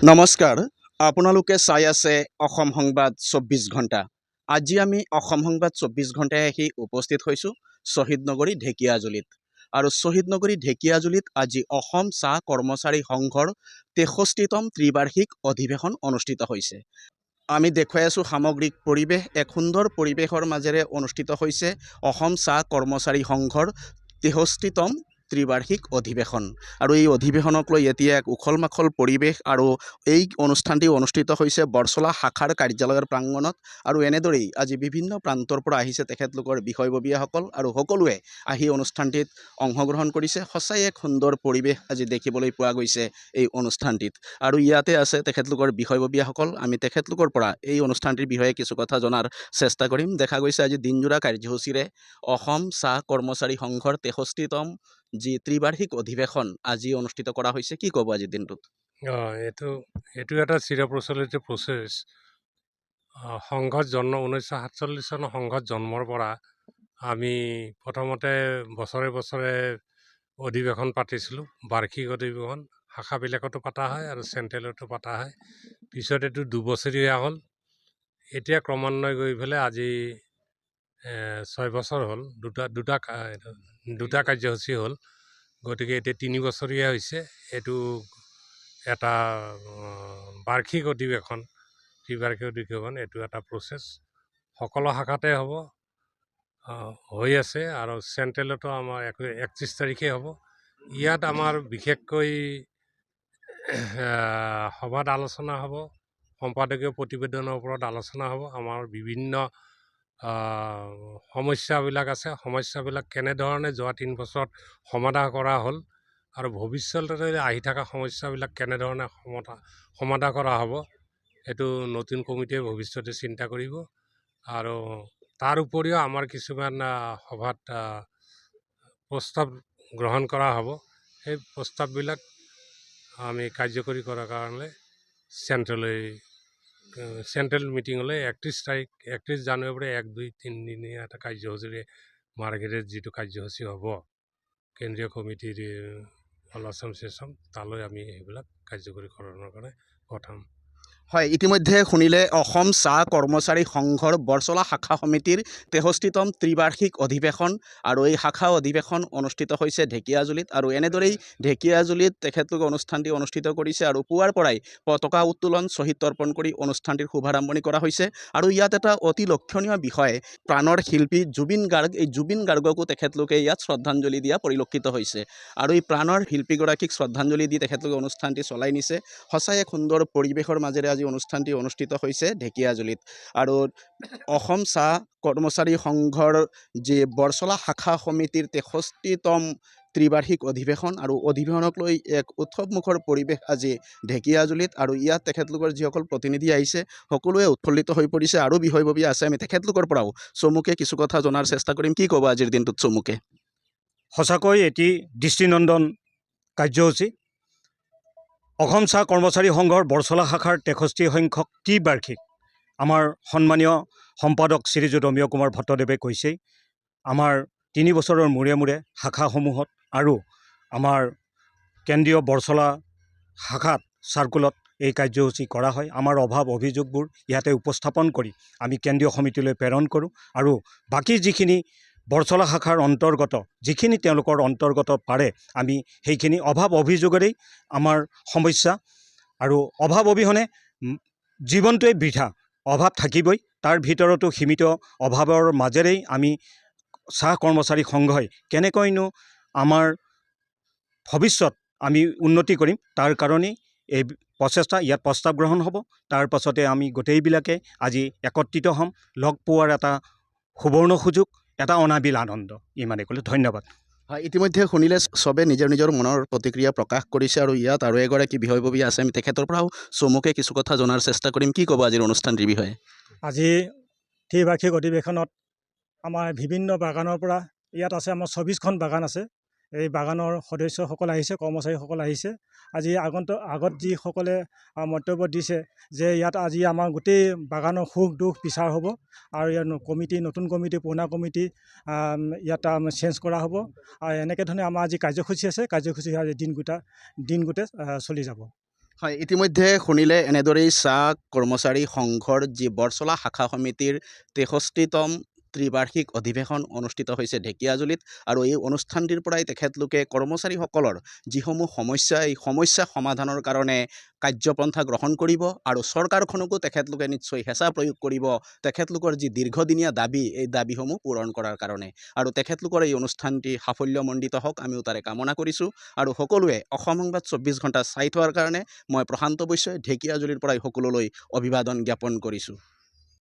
নমস্কাৰ আপোনালোকে চাই আছে অসম সংবাদ ২৪ ঘণ্টা। আজি আমি অসম সংবাদ ২৪ ঘণ্টাই আহি উপস্থিত হৈছোঁ শ্বহীদ নগৰী ঢেকীয়াজুলিত। আৰু শ্বহীদ নগৰী ঢেকীয়াজুলিত আজি অসম চাহ কৰ্মচাৰী সংঘৰ ৬৩তম ত্ৰিবাৰ্ষিক অধিৱেশন অনুষ্ঠিত হৈছে। আমি দেখুৱাই আছোঁ সামগ্ৰিক পৰিৱেশ, এক সুন্দৰ পৰিৱেশৰ মাজেৰে অনুষ্ঠিত হৈছে অসম চাহ কৰ্মচাৰী সংঘৰ ৬৩তম ত্ৰিবাৰ্ষিক অধিৱেশন। আৰু এই অধিৱেশনক লৈ এতিয়া এক উখল মাখল পৰিৱেশ। আৰু এই অনুষ্ঠানটি অনুষ্ঠিত হৈছে বৰচলা শাখাৰ কাৰ্যালয়ৰ প্ৰাংগণত। আৰু এনেদৰেই আজি বিভিন্ন প্ৰান্তৰ পৰা আহিছে তেখেতলোকৰ বিষয়ববীয়াসকল, আৰু সকলোৱে আহি অনুষ্ঠানটিত অংশগ্ৰহণ কৰিছে। সঁচাই এক সুন্দৰ পৰিৱেশ আজি দেখিবলৈ পোৱা গৈছে এই অনুষ্ঠানটিত। আৰু ইয়াতে আছে তেখেতলোকৰ বিষয়ববীয়াসকল। আমি তেখেতলোকৰ পৰা এই অনুষ্ঠানটিৰ বিষয়ে কিছু কথা জনাৰ চেষ্টা কৰিম। দেখা গৈছে আজি দিনজোৰা কাৰ্যসূচীৰে অসম চাহ কৰ্মচাৰী সংঘৰ ৬৩তম যি ত্ৰিবাৰ্ষিক অধিৱেশন আজি অনুষ্ঠিত কৰা হৈছে। কি ক'ব আজিৰ দিনটোত? এইটো এটা চিৰপ্ৰচলিত প্ৰচেছ। সংঘত জন্ম 1947 চনৰ সংঘত জন্মৰ পৰা আমি প্ৰথমতে বছৰে বছৰে অধিৱেশন পাতিছিলোঁ। বাৰ্ষিক অধিৱেশন শাখাবিলাকতো পতা হয় আৰু চেণ্ট্ৰেলতো পতা হয়। পিছত এইটো দুবছৰীয়া হ'ল। এতিয়া ক্ৰমান্বয়ে গৈ পেলাই আজি 6 বছৰ হ'ল, দুটা কাৰ্যসূচী হ'ল। গতিকে এতিয়া 3 বছৰীয়া হৈছে। এইটো এটা বাৰ্ষিক অধিৱেশন, ত্ৰিবাৰ্ষিক অধিৱেশন। এইটো এটা প্ৰচেছ সকলো শাখাতে হ'ব, হৈ আছে। আৰু চেণ্ট্ৰেলতো আমাৰ 31 তাৰিখে হ'ব। ইয়াত আমাৰ বিশেষকৈ সভাত আলোচনা হ'ব, সম্পাদকীয় প্ৰতিবেদনৰ ওপৰত আলোচনা হ'ব। আমাৰ বিভিন্ন সমস্যাবিলাক আছে, সমস্যাবিলাক কেনেধৰণে যোৱা 3 বছৰত সমাধান কৰা হ'ল, আৰু ভৱিষ্যতে আহি থকা সমস্যাবিলাক কেনেধৰণে সমাধান কৰা হ'ব, এইটো নতুন কমিটিয়ে ভৱিষ্যতে চিন্তা কৰিব। আৰু তাৰ উপৰিও আমাৰ কিছুমান সভাত প্ৰস্তাৱ গ্ৰহণ কৰা হ'ব। সেই প্ৰস্তাৱবিলাক আমি কাৰ্যকৰী কৰাৰ কাৰণে চেণ্ট্ৰেল মিটিঙলৈ 31 জানুৱাৰীৰ পৰা 1, 2, 3 দিনীয়া এটা কাৰ্যসূচীৰে মাৰ্ঘেৰিত যিটো কাৰ্যসূচী হ'ব, কেন্দ্ৰীয় কমিটিৰ আলোচনা চেচন, তালৈ আমি সেইবিলাক কাৰ্যকৰীকৰণৰ কাৰণে পঠাম। হয়, ইতিমধ্যে শুনিলে অসম চাহ কৰ্মচাৰী সংঘৰ বৰচলা শাখা সমিতিৰ ৬৩তম ত্ৰিবাৰ্ষিক অধিৱেশন। আৰু এই শাখা অধিৱেশন অনুষ্ঠিত হৈছে ঢেকীয়াজুলিত। আৰু এনেদৰেই ঢেকীয়াজুলিত তেখেতলোকে অনুষ্ঠানটি অনুষ্ঠিত কৰিছে। আৰু পুৱাৰ পৰাই পতাকা উত্তোলন, শ্বহীদ তৰ্পণ কৰি অনুষ্ঠানটিৰ শুভাৰম্ভণি কৰা হৈছে। আৰু ইয়াত এটা অতি লক্ষণীয় বিষয়, প্ৰাণৰ শিল্পী জুবিন গাৰ্গ, এই জুবিন গাৰ্গকো তেখেতলোকে ইয়াত শ্ৰদ্ধাঞ্জলি দিয়া পৰিলক্ষিত হৈছে। আৰু এই প্ৰাণৰ শিল্পীগৰাকীক শ্ৰদ্ধাঞ্জলি দি তেখেতলোকে অনুষ্ঠানটি চলাই নিছে। সঁচাই এক সুন্দৰ পৰিৱেশৰ মাজেৰে আজি অনুষ্ঠানটি অনুষ্ঠিত হৈছে ঢেকীয়াজুলিত। আৰু অসম চাহ কৰ্মচাৰী সংঘৰ যি বৰচলা শাখা সমিতিৰ ৬৩তম ত্ৰিবাৰ্ষিক অধিৱেশন, আৰু অধিৱেশনক লৈ এক উৎসৱমুখৰ পৰিৱেশ আজি ঢেকীয়াজুলিত। আৰু ইয়াত তেখেতলোকৰ যিসকল প্ৰতিনিধি আহিছে সকলোৱে উৎফুল্লিত হৈ পৰিছে। আৰু বিষয়ববীয়া আছে, আমি তেখেতলোকৰ পৰাও চমুকে কিছু কথা জনাৰ চেষ্টা কৰিম। কি ক'ব আজিৰ দিনটোত চমুকে? সঁচাকৈ এটি দৃষ্টিনন্দন কাৰ্যসূচী। অসম চাহ কৰ্মচাৰী সংঘৰ বৰচলা শাখাৰ ৬৩ সংখ্যক ত্ৰিবাৰ্ষিক। আমাৰ সন্মানীয় সম্পাদক শ্ৰীযুত অমীয় কুমাৰ ভট্টদেৱে কৈছেই, আমাৰ 3 বছৰৰ মূৰে মূৰে শাখাসমূহত আৰু আমাৰ কেন্দ্ৰীয় বৰচলা শাখাত চাৰ্কুলত এই কাৰ্যসূচী কৰা হয়। আমাৰ অভাৱ অভিযোগবোৰ ইয়াতে উপস্থাপন কৰি আমি কেন্দ্ৰীয় সমিতিলৈ প্ৰেৰণ কৰোঁ। আৰু বাকী যিখিনি বৰচলা শাখাৰ অন্তৰ্গত, যিখিনি তেওঁলোকৰ অন্তৰ্গত পাৰে, আমি সেইখিনি অভাৱ অভিযোগেৰেই আমাৰ সমস্যা। আৰু অভাৱ অবিহনে জীৱনটোৱে বৃথা, অভাৱ থাকিবই। তাৰ ভিতৰতো সীমিত অভাৱৰ মাজেৰেই আমি চাহ কৰ্মচাৰী সংঘই কেনেকৈনো আমাৰ ভৱিষ্যত আমি উন্নতি কৰিম, তাৰ কাৰণেই এই প্ৰচেষ্টা। ইয়াত প্ৰস্তাৱ গ্ৰহণ হ'ব, তাৰ পাছতে আমি গোটেইবিলাকে আজি একত্ৰিত হ'ম। লগ পোৱাৰ এটা সুবৰ্ণ সুযোগ, এটা অনাবিল আনন্দ, ইমানে ক'লে ধন্যবাদ। হয়, ইতিমধ্যে শুনিলে চবে নিজৰ নিজৰ মনৰ প্ৰতিক্ৰিয়া প্ৰকাশ কৰিছে। আৰু ইয়াত আৰু এগৰাকী বিষয়ববীয়া আছে, আমি তেখেতৰ পৰাও চমুকে কিছু কথা জনাৰ চেষ্টা কৰিম। কি ক'ব আজিৰ অনুষ্ঠানটিৰ বিষয়ে? আজি ত্ৰিবাৰ্ষিক অধিৱেশনত আমাৰ বিভিন্ন বাগানৰ পৰা, ইয়াত আছে আমাৰ 24খন বাগান আছে। এই বাগানৰ সদস্যসকল আহিছে, কৰ্মচাৰীসকল আহিছে। আজি আগত যিসকলে মন্তব্য দিছে যে ইয়াত আজি আমাৰ গোটেই বাগানৰ সুখ দুখ বিচাৰ হ'ব, আৰু ইয়াত কমিটি, নতুন কমিটি, পুৰণা কমিটি ইয়াত চেঞ্জ কৰা হ'ব। আৰু এনেকৈ ধৰণে আমাৰ আজি কাৰ্যসূচী আছে। কাৰ্যসূচী আজি দিন গোটে চলি যাব। হয়, ইতিমধ্যে শুনিলে এনেদৰেই চাহ কৰ্মচাৰী সংঘৰ যি বৰচলা শাখা সমিতিৰ 63তম ত্ৰিবাৰ্ষিক অধিৱেশন অনুষ্ঠিত হৈছে ঢেকীয়াজুলিত আৰু এই অনুষ্ঠানটিৰ পৰাই তেখেতলোকে কৰ্মচাৰীসকলৰ যিসমূহ সমস্যা এই সমস্যা সমাধানৰ কাৰণে কাৰ্যপন্থা গ্ৰহণ কৰিব আৰু চৰকাৰখনকো তেখেতলোকে নিশ্চয় হেঁচা প্ৰয়োগ কৰিব তেখেতলোকৰ যি দীৰ্ঘদিনীয়া দাবী এই দাবীসমূহ পূৰণ কৰাৰ কাৰণে আৰু তেখেতলোকৰ এই অনুষ্ঠানটি সাফল্যমণ্ডিত হওক আমিও তাৰে কামনা কৰিছোঁ আৰু সকলোৱে অসম সংবাদ 24 ঘণ্টা চাই থোৱাৰ কাৰণে মই প্ৰশান্ত বৈশ্যই ঢেকীয়াজুলিৰ পৰাই সকলোলৈ অভিবাদন জ্ঞাপন কৰিছোঁ।